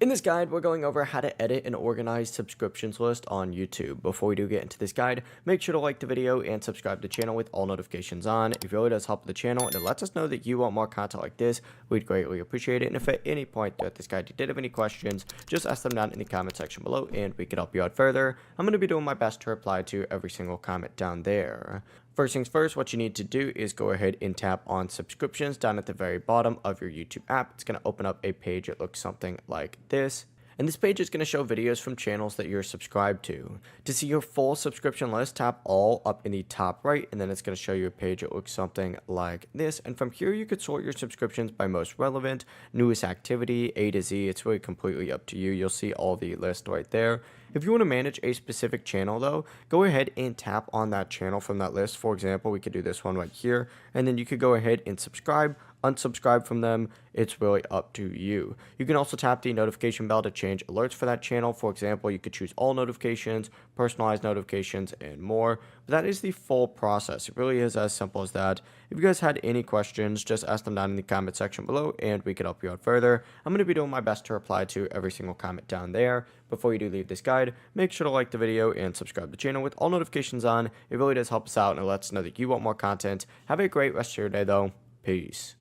In this guide, we're going over how to edit and organize subscriptions list on YouTube. Before we do get into this guide, make sure to like the video and subscribe to the channel with all notifications on. It really does help the channel and it lets us know that you want more content like this. We'd greatly appreciate it. And if at any point throughout this guide you did have any questions, just ask them down in the comment section below and we can help you out further. I'm going to be doing my best to reply to every single comment down there. First things first, what you need to do is go ahead and tap on subscriptions down at the very bottom of your YouTube app. It's going to open up a page that looks something like this. And this page is going to show videos from channels that you're subscribed to. To see your full subscription list, tap all up in the top right, and then it's going to show you a page that looks something like this. And from here, you could sort your subscriptions by most relevant, newest activity, A to Z. It's really completely up to you. You'll see all the list right there. If you want to manage a specific channel though, go ahead and tap on that channel from that list. For example, we could do this one right here, and then you could go ahead and subscribe, unsubscribe from them. It's really up to you. You can also tap the notification bell to change alerts for that channel. For example, you could choose all notifications, personalized notifications, and more. But that is the full process. It really is as simple as that. If you guys had any questions, just ask them down in the comment section below and we can help you out further. I'm going to be doing my best to reply to every single comment down there. Before you do leave this guide, make sure to like the video and subscribe to the channel with all notifications on. It really does help us out and it lets us know that you want more content. Have a great rest of your day though. Peace.